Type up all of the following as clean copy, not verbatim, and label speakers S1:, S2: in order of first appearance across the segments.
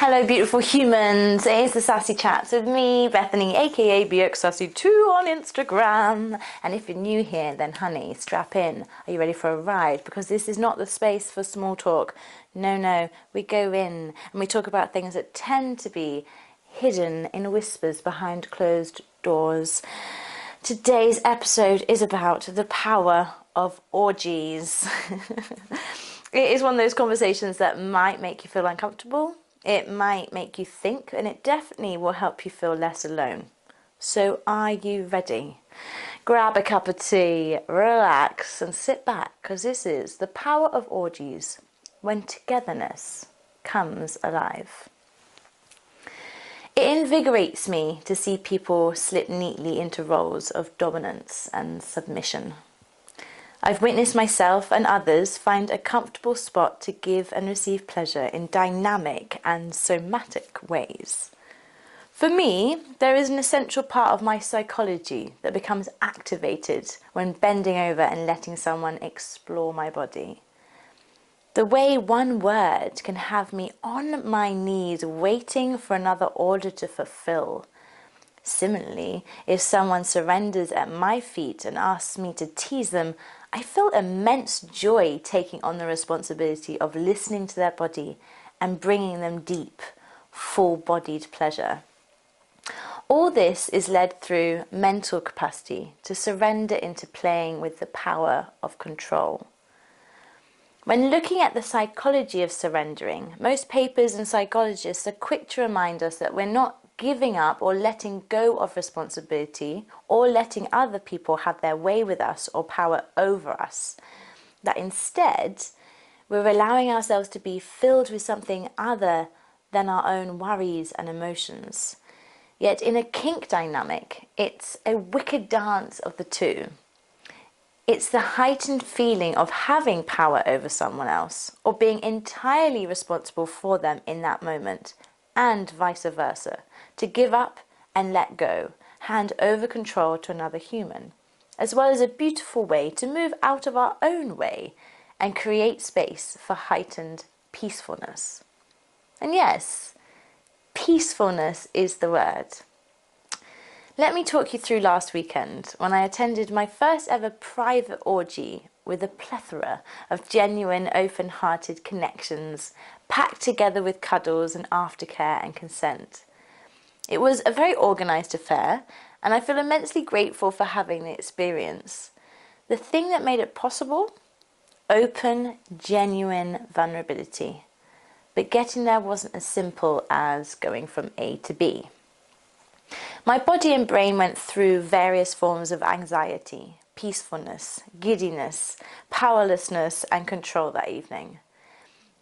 S1: Hello beautiful humans, it's the Sassy Chats with me, Bethany, aka BXSassy2 on Instagram. And if you're new here, then honey, strap in. Are you ready for a ride? Because this is not the space for small talk. No, we go in and we talk about things that tend to be hidden in whispers behind closed doors. Today's episode is about the power of orgies. It is one of those conversations that might make you feel uncomfortable. It might make you think, and it definitely will help you feel less alone. So are you ready? Grab a cup of tea, relax, and sit back, because this is the power of orgies, when togetherness comes alive. It invigorates me to see people slip neatly into roles of dominance and submission. I've witnessed myself and others find a comfortable spot to give and receive pleasure in dynamic and somatic ways. For me, there is an essential part of my psychology that becomes activated when bending over and letting someone explore my body. The way one word can have me on my knees waiting for another order to fulfill. Similarly, if someone surrenders at my feet and asks me to tease them, I feel immense joy taking on the responsibility of listening to their body and bringing them deep, full-bodied pleasure. All this is led through mental capacity to surrender into playing with the power of control. When looking at the psychology of surrendering, most papers and psychologists are quick to remind us that we're not giving up or letting go of responsibility or letting other people have their way with us or power over us. That instead, we're allowing ourselves to be filled with something other than our own worries and emotions. Yet in a kink dynamic, it's a wicked dance of the two. It's the heightened feeling of having power over someone else or being entirely responsible for them in that moment, and vice versa, to give up and let go, hand over control to another human, as well as a beautiful way to move out of our own way and create space for heightened peacefulness. And yes, peacefulness is the word. Let me talk you through last weekend when I attended my first ever private orgy with a plethora of genuine, open-hearted connections, packed together with cuddles and aftercare and consent. It was a very organised affair, and I feel immensely grateful for having the experience. The thing that made it possible? Open, genuine vulnerability. But getting there wasn't as simple as going from A to B. My body and brain went through various forms of anxiety, peacefulness, giddiness, powerlessness, and control that evening.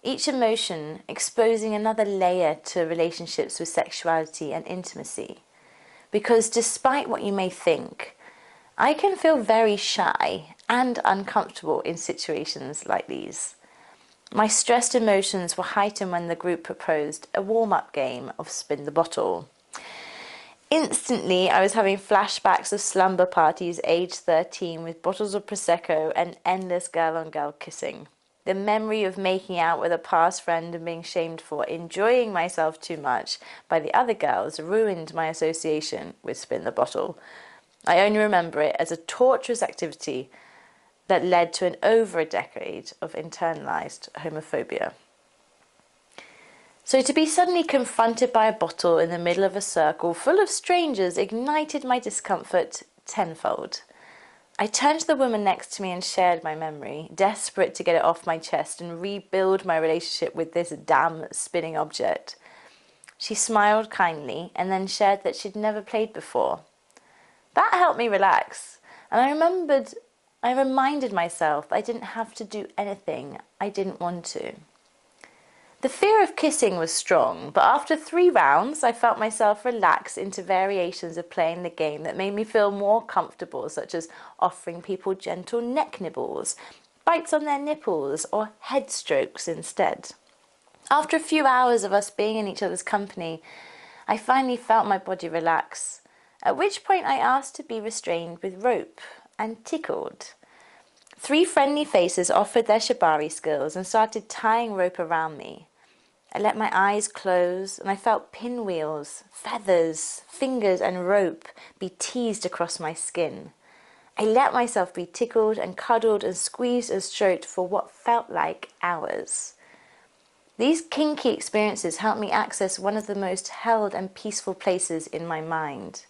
S1: Each emotion exposing another layer to relationships with sexuality and intimacy. Because despite what you may think, I can feel very shy and uncomfortable in situations like these. My stressed emotions were heightened when the group proposed a warm-up game of spin the bottle. Instantly, I was having flashbacks of slumber parties aged 13 with bottles of Prosecco and endless girl-on-girl kissing. The memory of making out with a past friend and being shamed for enjoying myself too much by the other girls ruined my association with Spin the Bottle. I only remember it as a torturous activity that led to over a decade of internalized homophobia. So to be suddenly confronted by a bottle in the middle of a circle full of strangers ignited my discomfort tenfold. I turned to the woman next to me and shared my memory, desperate to get it off my chest and rebuild my relationship with this damn spinning object. She smiled kindly and then shared that she'd never played before. That helped me relax, and I reminded myself I didn't have to do anything I didn't want to. The fear of kissing was strong, but after 3 rounds, I felt myself relax into variations of playing the game that made me feel more comfortable, such as offering people gentle neck nibbles, bites on their nipples, or head strokes instead. After a few hours of us being in each other's company, I finally felt my body relax, at which point I asked to be restrained with rope and tickled. 3 friendly faces offered their shibari skills and started tying rope around me. I let my eyes close and I felt pinwheels, feathers, fingers and rope be teased across my skin. I let myself be tickled and cuddled and squeezed and stroked for what felt like hours. These kinky experiences helped me access one of the most held and peaceful places in my mind.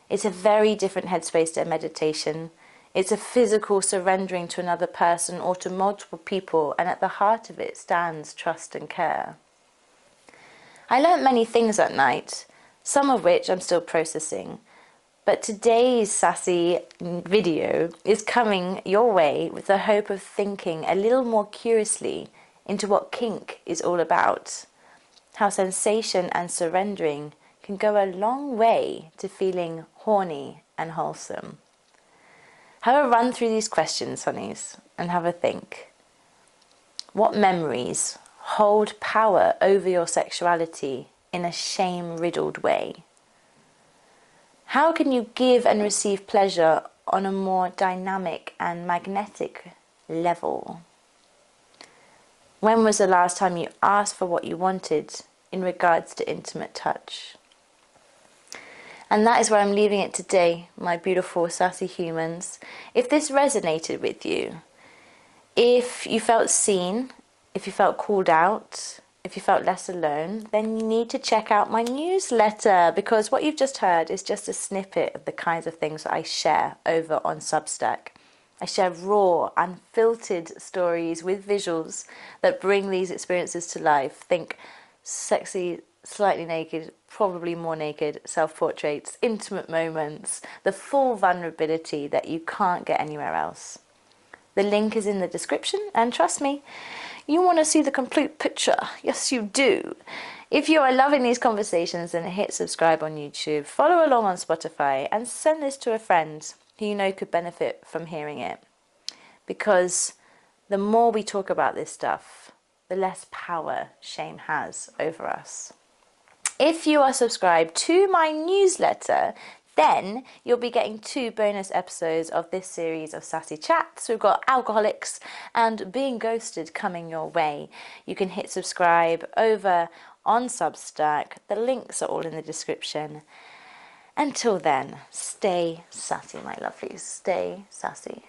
S1: It's a very different headspace to a meditation. It's a physical surrendering to another person or to multiple people, and at the heart of it stands trust and care. I learnt many things that night, some of which I'm still processing. But today's sassy video is coming your way with the hope of thinking a little more curiously into what kink is all about, how sensation and surrendering can go a long way to feeling horny and wholesome. Have a run through these questions, honeys, and have a think. What memories hold power over your sexuality in a shame-riddled way? How can you give and receive pleasure on a more dynamic and magnetic level? When was the last time you asked for what you wanted in regards to intimate touch? And that is where I'm leaving it today, my beautiful sassy humans. If this resonated with you, if you felt seen, if you felt called out, if you felt less alone, then you need to check out my newsletter, because what you've just heard is just a snippet of the kinds of things that I share over on Substack. I share raw, unfiltered stories with visuals that bring these experiences to life. Think sexy, slightly naked, probably more naked, self-portraits, intimate moments, the full vulnerability that you can't get anywhere else. The link is in the description, and trust me, you want to see the complete picture. Yes, you do. If you are loving these conversations, then hit subscribe on YouTube, follow along on Spotify, and send this to a friend who you know could benefit from hearing it. Because the more we talk about this stuff, the less power shame has over us. If you are subscribed to my newsletter, then you'll be getting 2 bonus episodes of this series of sassy chats. We've got alcoholics and being ghosted coming your way. You can hit subscribe over on Substack. The links are all in the description. Until then, stay sassy, my lovelies. Stay sassy.